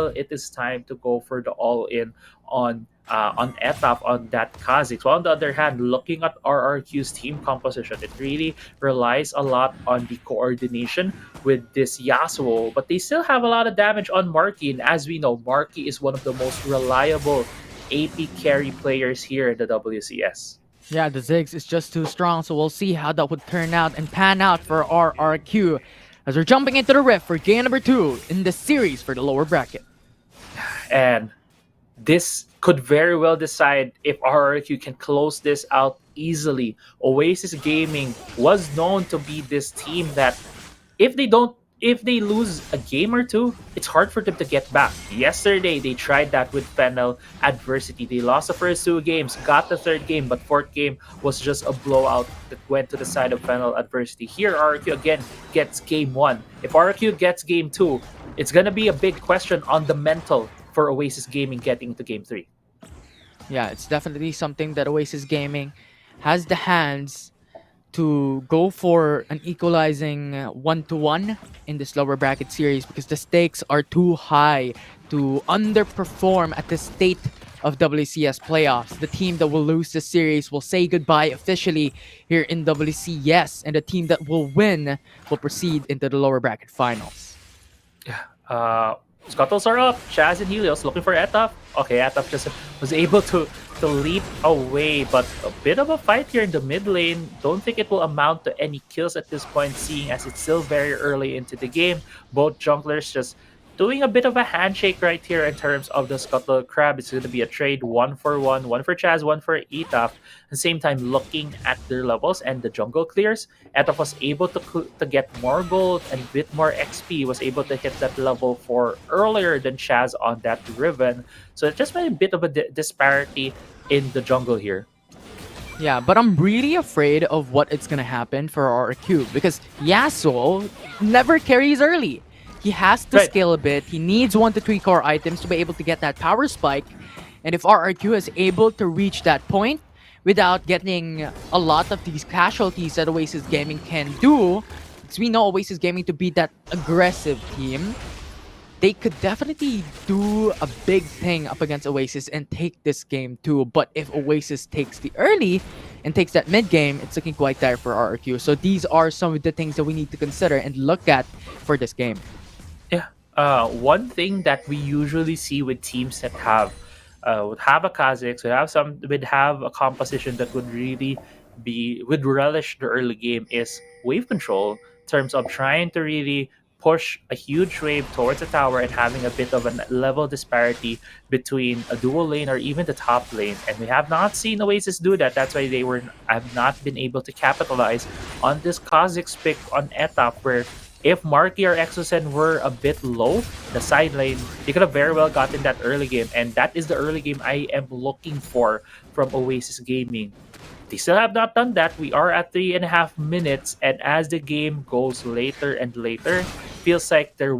feel it is time to go for the all-in on Etaf on that Kha'Zix. While on the other hand, looking at RRQ's team composition, it really relies a lot on the coordination with this Yasuo, but they still have a lot of damage on Marky, and as we know, Marky is one of the most reliable AP carry players here in the WCS. Yeah, the Ziggs is just too strong, so we'll see how that would turn out and pan out for RRQ as we're jumping into the rift for game number 2 in the series for the lower bracket. And this could very well decide if RRQ can close this out easily. Oasis Gaming was known to be this team that if they lose a game or two, it's hard for them to get back. Yesterday, they tried that with Fennel Adversity. They lost the first 2 games, got the 3rd game, but 4th game was just a blowout that went to the side of Fennel Adversity. Here, RRQ again gets game 1. If RRQ gets game 2, it's going to be a big question on the mental for Oasis Gaming getting into game 3. Yeah, it's definitely something that Oasis Gaming has the hands to go for an equalizing 1-1 in this lower bracket series because the stakes are too high to underperform at the state of WCS playoffs. The team that will lose this series will say goodbye officially here in WCS, and the team that will win will proceed into the lower bracket finals. Scuttles are up. Chaz and Helios looking for Etaf. Okay, Etaf just was able to leap away, but a bit of a fight here in the mid lane. Don't think it will amount to any kills at this point, seeing as it's still very early into the game. Both junglers just doing a bit of a handshake right here in terms of the Scuttle Crab. It's going to be a trade 1-for-1, one for Chaz, one for Etaf. At the same time, looking at their levels and the jungle clears, Etaf was able to get more gold and a bit more XP, was able to hit that level 4 earlier than Chaz on that Riven. So it's just a bit of a disparity in the jungle here. Yeah, but I'm really afraid of what it's gonna happen for RRQ because Yasuo never carries early. He has to scale a bit. He needs 1 to 3 core items to be able to get that power spike. And if RRQ is able to reach that point without getting a lot of these casualties that Oasis Gaming can do, because we know Oasis Gaming to be that aggressive team, they could definitely do a big thing up against Oasis and take this game too. But if Oasis takes the early and takes that mid game, it's looking quite dire for RRQ. So these are some of the things that we need to consider and look at for this game. Yeah, one thing that we usually see with teams that would have a Kha'Zix, would have a composition that would relish the early game is wave control in terms of trying to really push a huge wave towards the tower and having a bit of a level disparity between a dual lane or even the top lane. And we have not seen Oasis do that. That's why have not been able to capitalize on this Kha'Zix pick on Etaf, where if Marky or Exocen were a bit low, the side lane, they could have very well gotten that early game. And that is the early game I am looking for from Oasis Gaming. They still have not done that. We are at 3.5 minutes, and as the game goes later and later, feels like there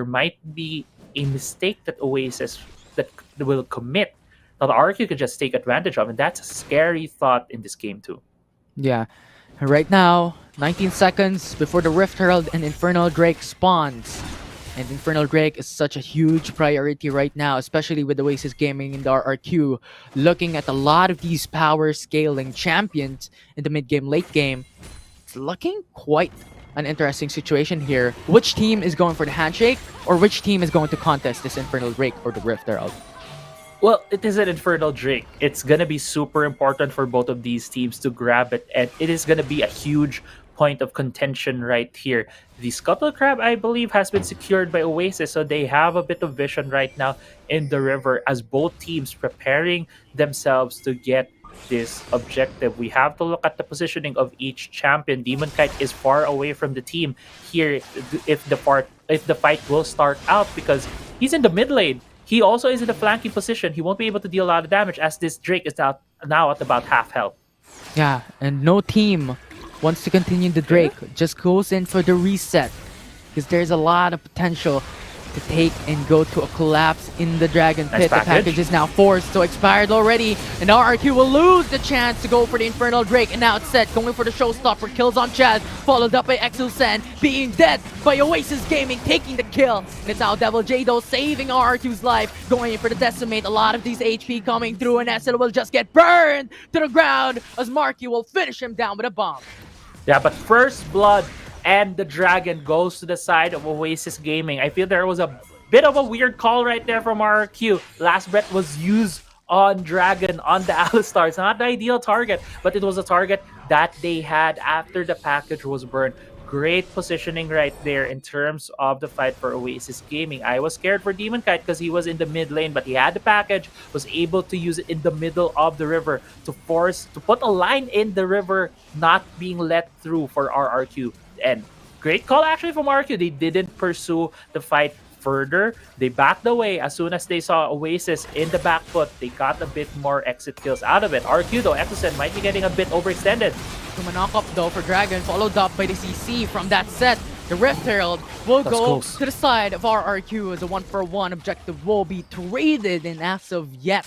might be a mistake that Oasis that will commit that RQ could just take advantage of, and that's a scary thought in this game too. Yeah. Right now, 19 seconds before the Rift Herald and Infernal Drake spawns. And Infernal Drake is such a huge priority right now, especially with Oasis Gaming in the RRQ, looking at a lot of these power scaling champions in the mid game, late game. It's looking quite an interesting situation here. Which team is going for the handshake, or which team is going to contest this Infernal Drake or the Rift Herald? Well, it is an Infernal Drake. It's going to be super important for both of these teams to grab it, and it is going to be a huge point of contention right here. The Scuttle Crab, I believe, has been secured by Oasis, so they have a bit of vision right now in the river as both teams preparing themselves to get this objective. We have to look at the positioning of each champion. Demon Kite is far away from the team here if the fight will start out, because he's in the mid lane. He also is in the flanking position. He won't be able to deal a lot of damage as this Drake is now at about half health. Yeah, and no team wants to continue the Drake. Just goes in for the reset because there's a lot of potential to take and go to a collapse in the Dragon Nice Pit. The package. package is now forced, so expired already. And RRQ will lose the chance to go for the Infernal Drake. And now it's set, going for the showstopper. Kills on Chaz, followed up by Exosen, being dead by Oasis Gaming, taking the kill. And it's now Devil J though, saving RRQ's life, going in for the Decimate. A lot of these HP coming through, and SL will just get burned to the ground as Marky will finish him down with a bomb. Yeah, but first blood and the dragon goes to the side of Oasis Gaming. I feel there was a bit of a weird call right there from RRQ. Last bet was used on Dragon, on the Alistar. It's not the ideal target, but it was a target that they had after the package was burned. Great positioning right there in terms of the fight for Oasis Gaming. I was scared for Demon Kite because he was in the mid lane, but he had the package, was able to use it in the middle of the river to put a line in the river, not being let through for RRQ. And great call actually from RRQ. They didn't pursue the fight further. They backed away as soon as they saw Oasis in the back foot. They got a bit more exit kills out of it. RQ though, Exosen might be getting a bit overextended. From a knock-up though for Dragon, followed up by the CC from that set. The Rift Herald will That's go close. to the side of RRQ as a 1-for-1 objective will be traded, and as of yet,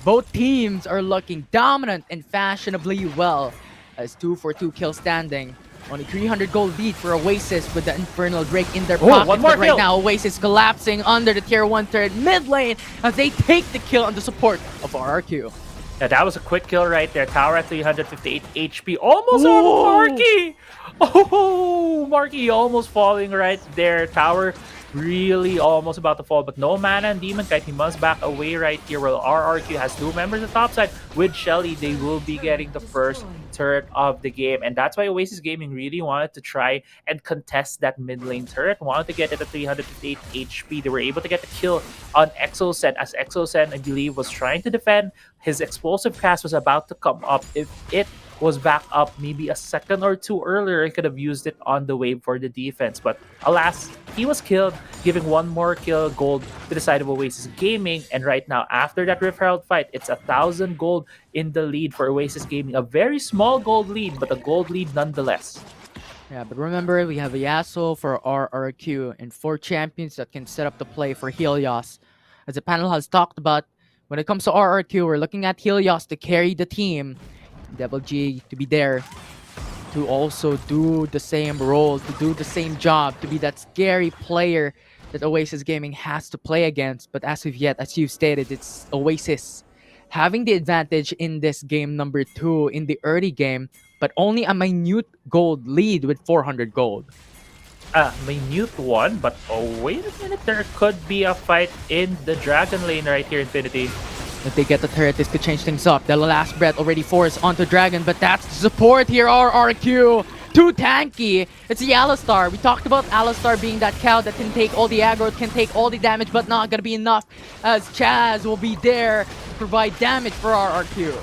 both teams are looking dominant and fashionably well as 2-for-2 kill standing. Only 300 gold lead for Oasis with the Infernal Drake in their pocket. one more But right kill. now, Oasis collapsing under the tier 1 turret mid lane as they take the kill on the support of RRQ. Yeah, that was a quick kill right there. Tower at 358 HP. Almost on Ooh. Marky! Oh, Marky almost falling right there. Tower really almost about to fall, but no mana and Demon Kite. He must back away right here. While RRQ has two members on the top side. With Shelly, they will be getting the first turret of the game. And that's why Oasis Gaming really wanted to try and contest that mid lane turret. Wanted to get it at 358 HP. They were able to get the kill on Exosen, as Exosen, I believe, was trying to defend. His explosive cast was about to come up. If it was back up maybe a second or two earlier, he could have used it on the wave for the defense. But alas, he was killed, giving one more kill gold to the side of Oasis Gaming. And right now, after that Rift Herald fight, it's 1,000 gold in the lead for Oasis Gaming. A very small gold lead, but a gold lead nonetheless. Yeah, but remember, we have a Yasuo for RRQ and 4 champions that can set up the play for Helios. As the panel has talked about, when it comes to RRQ, we're looking at Helios to carry the team. Devil G to be there to also do the same role, to do the same job, to be that scary player that Oasis Gaming has to play against. But as of yet, as you stated, it's Oasis having the advantage in this game number 2 in the early game, but only a minute gold lead with 400 gold. Minute one, but oh, wait a minute. There could be a fight in the Dragon lane right here, Infinity. If they get the turret, this could change things up. The last breath already forced onto Dragon, but that's the support here, RRQ. Too tanky. It's the Alistar. We talked about Alistar being that cow that can take all the aggro, can take all the damage, but not gonna be enough as Chaz will be there to provide damage for RRQ.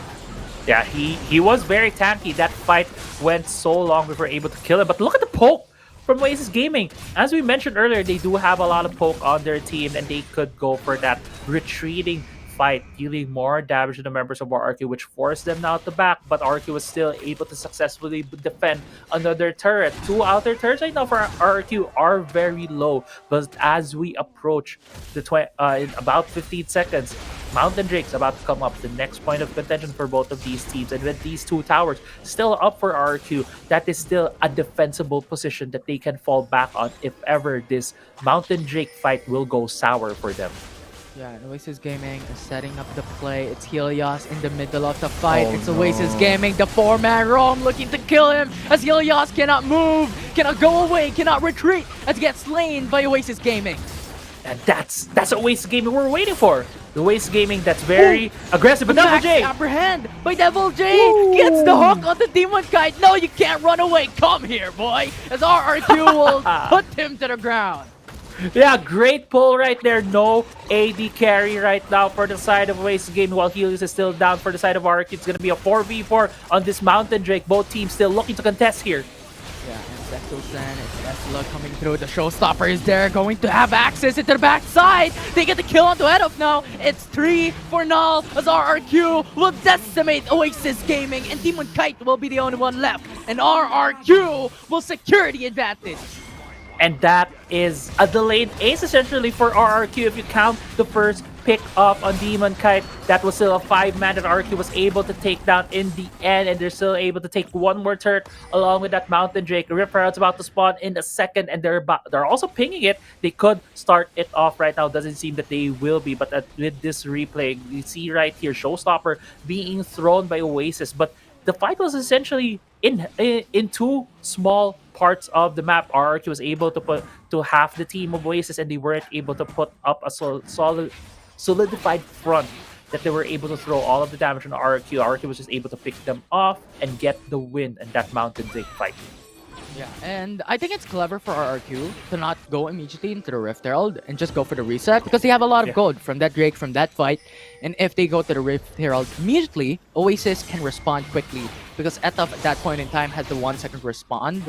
Yeah, he was very tanky. That fight went so long before able to kill him. But look at the poke from Oasis Gaming. As we mentioned earlier, they do have a lot of poke on their team, and they could go for that retreating fight, dealing more damage to the members of RRQ, which forced them now to back, but RRQ was still able to successfully defend another turret. 2 outer turrets right now for RRQ are very low, but as we approach the in about 15 seconds, Mountain Drake's about to come up, the next point of contention for both of these teams. And with these 2 towers still up for RRQ, that is still a defensible position that they can fall back on if ever this Mountain Drake fight will go sour for them. Yeah, and Oasis Gaming is setting up the play. It's Helios in the middle of the fight. Oh, it's Oasis Gaming, the 4-man roam looking to kill him as Helios cannot move, cannot go away, cannot retreat as he gets slain by Oasis Gaming. And that's Oasis Gaming we're waiting for. The Oasis Gaming that's very aggressive, but Devil Max J! apprehend by Devil J gets the hook on the Demon Kite. No, you can't run away. Come here, boy. As RRQ will put him to the ground. Yeah, great pull right there. No AD carry right now for the side of Oasis Gaming, while Helios is still down for the side of RRQ. It's going to be a 4v4 on this Mountain Drake. Both teams still looking to contest here. Yeah, and Exosen, it's Esla coming through. The showstopper is there, going to have access into the backside. They get the kill onto head of now. It's 3 for null as RRQ will decimate Oasis Gaming, and Demon Kite will be the only one left. And RRQ will secure the advantage. And that is a delayed ace essentially for RRQ. If you count the first pick up on Demon Kite, that was still a 5-man that RRQ was able to take down in the end, and they're still able to take one more turret along with that Mountain Drake. Rift Herald's about to spawn in a second, and they're also pinging it. They could start it off right now. Doesn't seem that they will be, but with this replay, you see right here Showstopper being thrown by Oasis, but the fight was essentially in two small parts of the map. RRQ was able to put to half the team of Oasis, and they weren't able to put up a solidified front that they were able to throw all of the damage on RRQ. RRQ was just able to pick them off and get the win in that Mountain Drake fight. Yeah, and I think it's clever for RRQ to not go immediately into the Rift Herald and just go for the reset because they have a lot of Yeah. gold from that Drake, from that fight. And if they go to the Rift Herald immediately, Oasis can respond quickly because Etaf at that point in time has the 1 second respawn.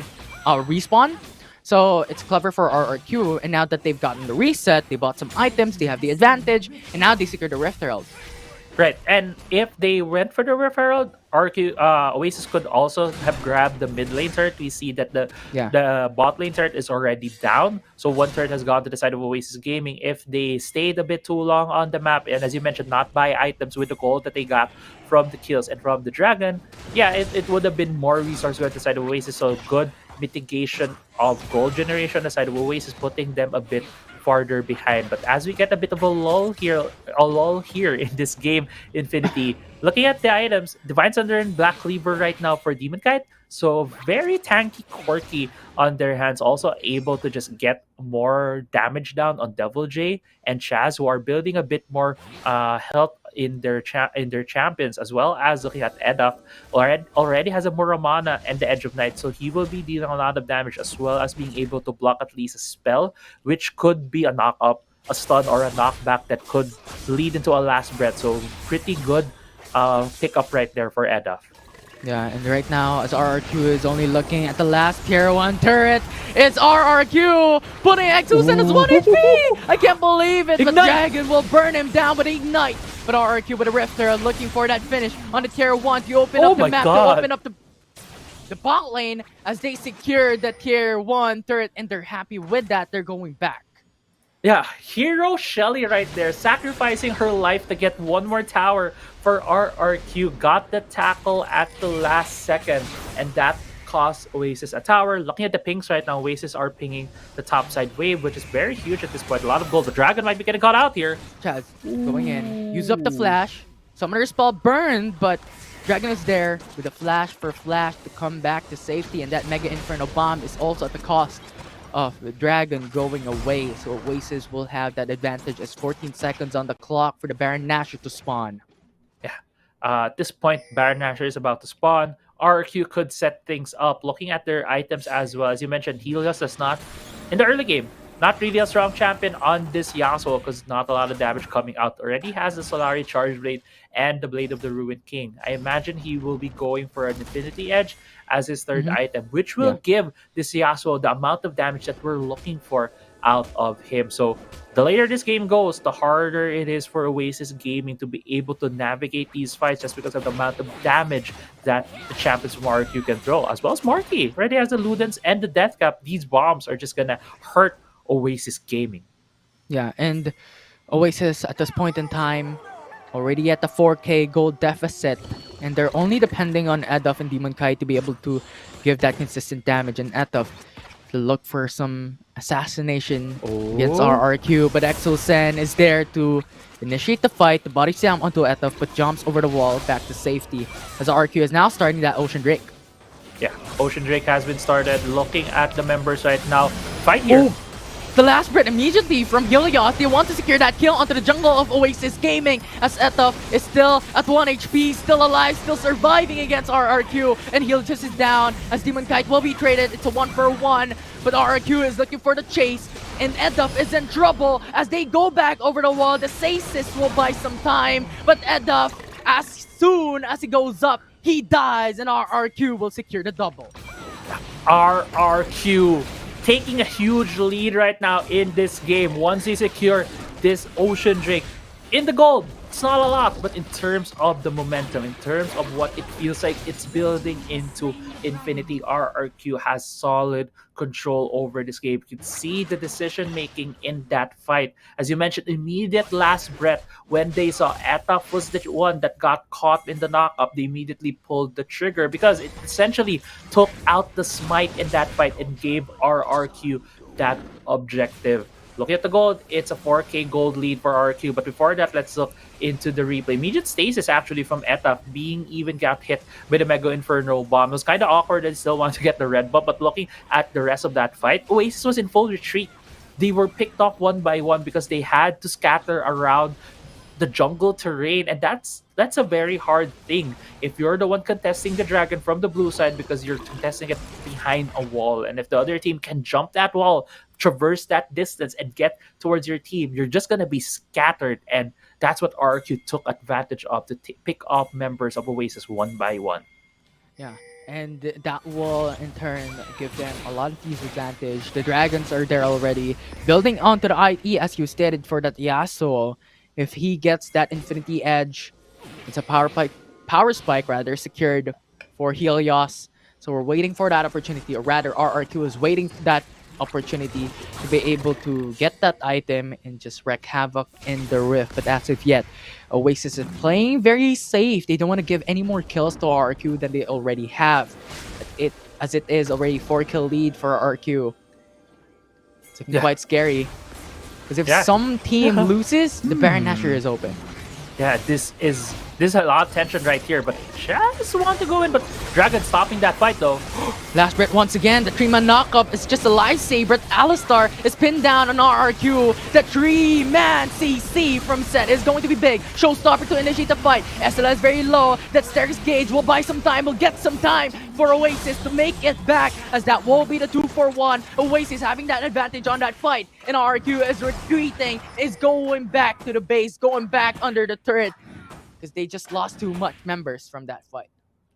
So it's clever for RRQ, and now that they've gotten the reset, they bought some items, they have the advantage, and now they secure the Rift Herald. Right, and if they went for the referral, Oasis could also have grabbed the mid lane turret. We see that Yeah. the bot lane turret is already down, so one turret has gone to the side of Oasis Gaming. If they stayed a bit too long on the map, and as you mentioned, not buy items with the gold that they got from the kills and from the dragon, yeah, it would have been more resource going to the side of Oasis. So good mitigation of gold generation on the side of Oasis, putting them a bit farther behind. But as we get a bit of a lull here in this game, Infinity, looking at the items, Divine Thunder and Black Cleaver right now for Demon Kite. So very tanky, quirky on their hands. Also able to just get more damage down on Devil J and Chaz, who are building a bit more health in their champions, as well as looking at Edaf. Already has a Muramana and the Edge of Night, so he will be dealing a lot of damage, as well as being able to block at least a spell, which could be a knock up, a stun, or a knockback that could lead into a last breath. So pretty good pick up right there for Edaf. Yeah, and right now, as RRQ is only looking at the last tier 1 turret, it's RRQ putting Exos in his 1 HP! I can't believe it, but Ignite! Dragon will burn him down with Ignite. But RRQ with a Rift Herald looking for that finish on the tier 1 to open Oh up the my map, God. to open up the bot lane as they secure the tier 1 turret, and they're happy with that. They're going back. Yeah, Hero Shelly right there, sacrificing her life to get one more tower for RRQ. Got the tackle at the last second, and that cost Oasis a tower. Looking at the pings right now, Oasis are pinging the top side wave, which is very huge at this point. A lot of gold. The dragon might be getting caught out here. Chaz going in, use up the flash. Summoner spell burned, but Dragon is there with a flash for flash to come back to safety, and that Mega Inferno Bomb is also at the cost of the Dragon going away. So Oasis will have that advantage as 14 seconds on the clock for the Baron Nashor to spawn. Yeah. At this point, Baron Nashor is about to spawn. RQ could set things up. Looking at their items as well, as you mentioned, Helios does not, in the early game, not really a strong champion on this Yasuo because not a lot of damage coming out. Already has the Solari Charge Blade and the Blade of the Ruined King. I imagine he will be going for an Infinity Edge as his third item, which will give this Yasuo the amount of damage that we're looking for out of him. So the later this game goes, the harder it is for Oasis Gaming to be able to navigate these fights, just because of the amount of damage that the champions from RQ can throw, as well as Marky. Already has the Ludens and the Death Cap. These bombs are just gonna hurt Oasis Gaming. Yeah, and Oasis at this point in time already at the 4K gold deficit, and they're only depending on Edaf and Demon Kai to be able to give that consistent damage. And Edaf to look for some assassination against RRQ, but Exosen is there to initiate the fight. The body slam onto Edaf, but jumps over the wall back to safety as RRQ is now starting that Ocean Drake. Yeah, Ocean Drake has been started. Looking at the members right now. Fight here. Oh, the last breath immediately from Helios. They want to secure that kill onto the jungle of Oasis Gaming as Etaf is still at 1 HP, still alive, still surviving against RRQ. And Helios is down as Demon Kite will be traded. It's a 1-for-1, but RRQ is looking for the chase. And Edaf is in trouble as they go back over the wall. The Sasis will buy some time, but Edaf, as soon as he goes up, he dies, and RRQ will secure the double. RRQ taking a huge lead right now in this game. Once they secure this Ocean Drake in the gold, it's not a lot, but in terms of the momentum, in terms of what it feels like it's building into infinity, RRQ has solid control over this game. You could see the decision making in that fight. As you mentioned, immediate last breath when they saw Etaf was the one that got caught in the knockup, they immediately pulled the trigger because it essentially took out the smite in that fight and gave RRQ that objective. Looking at the gold, it's a 4K gold lead for RQ. But before that, let's look into the replay. Immediate stasis actually from Etaf being even got hit with a Mega Inferno bomb. It was kind of awkward and still wanted to get the red buff. But looking at the rest of that fight, Oasis was in full retreat. They were picked off one by one because they had to scatter around the jungle terrain, and that's a very hard thing if you're the one contesting the dragon from the blue side, because you're contesting it behind a wall, and if the other team can jump that wall, traverse that distance and get towards your team, you're just gonna be scattered. And that's what RQ took advantage of to pick off members of Oasis one by one. Yeah, and that will in turn give them a lot of disadvantage. The dragons are there already, building onto the IE as you stated for that Yasuo. If he gets that Infinity Edge, it's a power spike rather, secured for Helios. So we're waiting for that opportunity, or rather RR2 is waiting for that opportunity to be able to get that item and just wreak havoc in the Rift. But as of yet, Oasis is playing very safe. They don't want to give any more kills to RQ than they already have. As it is already 4-kill lead for RQ. It's looking quite scary. Because if some team loses, the Baron Nashor is open. Yeah, this is a lot of tension right here, but just want to go in, but Dragon stopping that fight though. Last breath once again, the 3-man knockup is just a lifesaver. Alistar is pinned down on RRQ. The 3-man CC from Set is going to be big. Showstopper to initiate the fight. SLA is very low. That Staircase Gauge will buy some time, will get some time for Oasis to make it back, as that will be the 2-for-1. Oasis having that advantage on that fight, and RRQ is retreating, is going back to the base, going back under the turret, because they just lost too much members from that fight.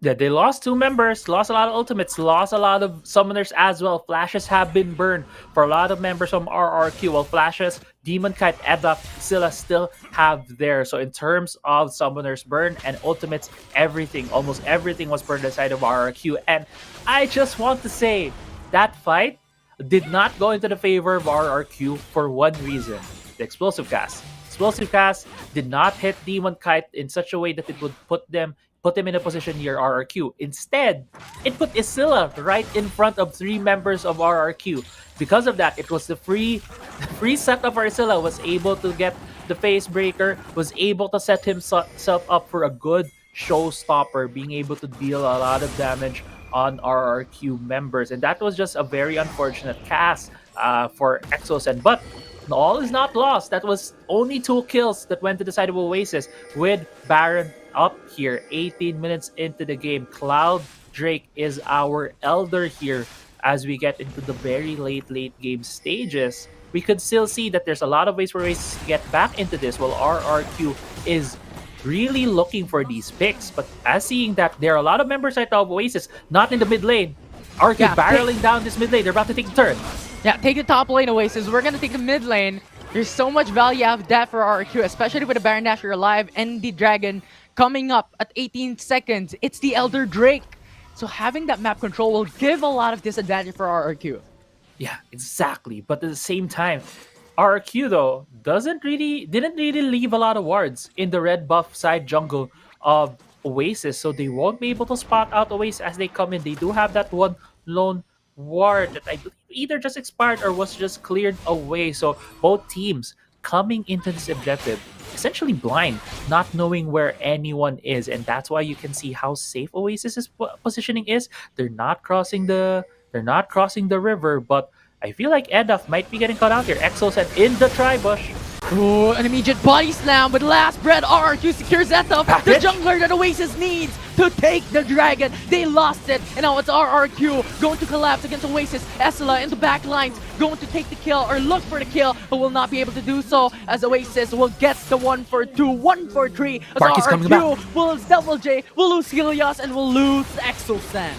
Yeah, they lost 2 members, lost a lot of ultimates, lost a lot of summoners as well. Flashes have been burned for a lot of members from RRQ. While Flashes, Demon Kite, Edda, Scylla still have there. So in terms of summoners burned and ultimates, everything, almost everything was burned aside of RRQ. And I just want to say, that fight did not go into the favor of RRQ for one reason: the explosive cast. Explosive cast did not hit Demon Kite in such a way that it would put them in a position near RRQ. Instead, it put Isilla right in front of 3 members of RRQ. Because of that, it was the free setup for Isilla, was able to get the face breaker, was able to set himself up for a good showstopper, being able to deal a lot of damage on RRQ members. And that was just a very unfortunate cast for Exosen. But all is not lost. That was only 2 kills that went to the side of Oasis, with Baron up here 18 minutes into the game. Cloud Drake is our elder here. As we get into the very late game stages, we could still see that there's a lot of ways for Oasis to get back into this, while RRQ is really looking for these picks. But as seeing that there are a lot of members right now of Oasis not in the mid lane, RQ barreling down this mid lane, they're about to take the turn. Yeah, take the top lane, Oasis. We're gonna take the mid lane. There's so much value out of that for RRQ, especially with the Baron Nashor alive and the Dragon coming up at 18 seconds. It's the Elder Drake. So having that map control will give a lot of disadvantage for RRQ. Yeah, exactly. But at the same time, RRQ though didn't really leave a lot of wards in the red buff side jungle of Oasis, so they won't be able to spot out Oasis as they come in. They do have that one lone ward that I believe either just expired or was just cleared away. So both teams coming into this objective essentially blind, not knowing where anyone is, and that's why you can see how safe Oasis's positioning is. They're not crossing the river, but I feel like Edaf might be getting caught out here. Exos and in the tri-bush. Ooh, an immediate body slam with last breath. RRQ secures Etaf, the jungler that Oasis needs to take the dragon. They lost it, and now it's RRQ going to collapse against Oasis. Esla in the back lines going to take the kill or look for the kill, but will not be able to do so, as Oasis will get the 1-for-2, 1-for-3. As RRQ will lose Double J, will lose Helios, and will lose Exosan.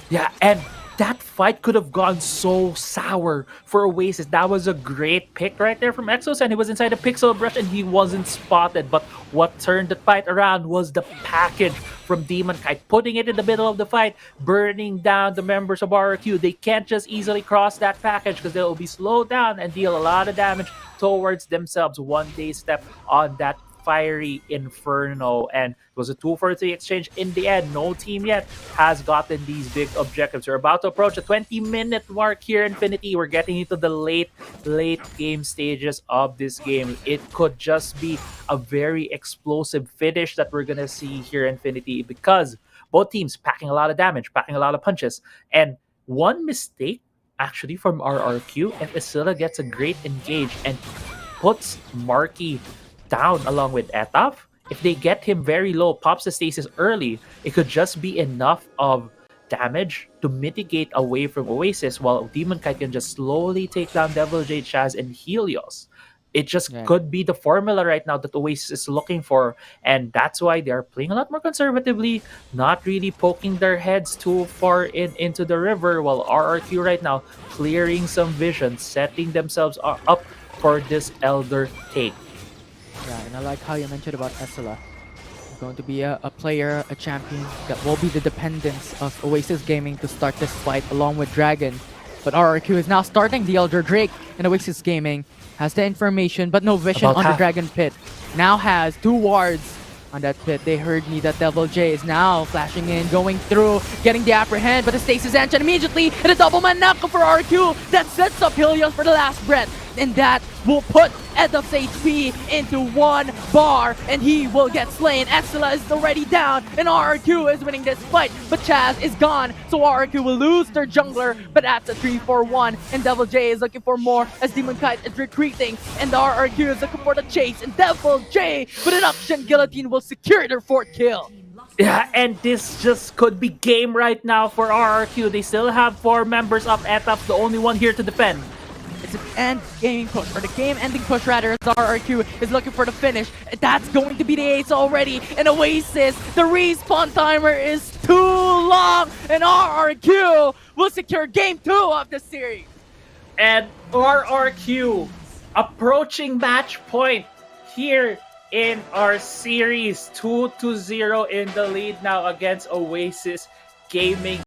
Yeah, and that fight could have gone so sour for Oasis. That was a great pick right there from Exos, and he was inside a pixel brush and he wasn't spotted. But what turned the fight around was the package from Demon Kite, putting it in the middle of the fight, burning down the members of RRQ. They can't just easily cross that package because they'll be slowed down and deal a lot of damage towards themselves one day step on that fiery inferno. And it was a 2-for-3 exchange in the end. No team yet has gotten these big objectives. We're about to approach a 20-minute mark here, Infinity. We're getting into the late game stages of this game. It could just be a very explosive finish that we're gonna see here, Infinity, because both teams packing a lot of damage, packing a lot of punches. And one mistake actually from RRQ, if Isilla gets a great engage and puts Marky down along with Etaf, if they get him very low, pops the stasis early, it could just be enough of damage to mitigate away from Oasis, while Demon Kite can just slowly take down Devil Jade, Shaz, and Helios. It just Yeah. could be the formula right now that Oasis is looking for, and that's why they're playing a lot more conservatively, not really poking their heads too far into the river, while RRQ right now clearing some vision, setting themselves up for this Elder take. Yeah, and I like how you mentioned about Esila. Going to be a player, a champion that will be the dependence of Oasis Gaming to start this fight along with Dragon. But RRQ is now starting the Elder Drake, and Oasis Gaming has the information but no vision About on the half. Dragon Pit. Now has 2 wards on that pit. They heard me that Devil J is now flashing in, going through, getting the upper hand, but the Stasis Ancient immediately, and a double man knockup for RQ that sets up Helios for the last breath. And that will put Eduf's HP into 1 bar, and he will get slain. Exila is already down, and RRQ is winning this fight, but Chaz is gone, so RRQ will lose their jungler, but that's a 3-4-1, and Devil J is looking for more as Demon Kite is retreating, and the RRQ is looking for the chase, and Devil J with an option guillotine will secure their 4th kill. Yeah, and this just could be game right now for RRQ. They still have 4 members up. Etaf's the only one here to defend. It's an end-gaming push, or the game-ending push rather, as RRQ is looking for the finish. That's going to be the ace already, and Oasis, the respawn timer is too long, and RRQ will secure game 2 of the series. And RRQ approaching match point here in our series. 2-0 in the lead now against Oasis Gaming.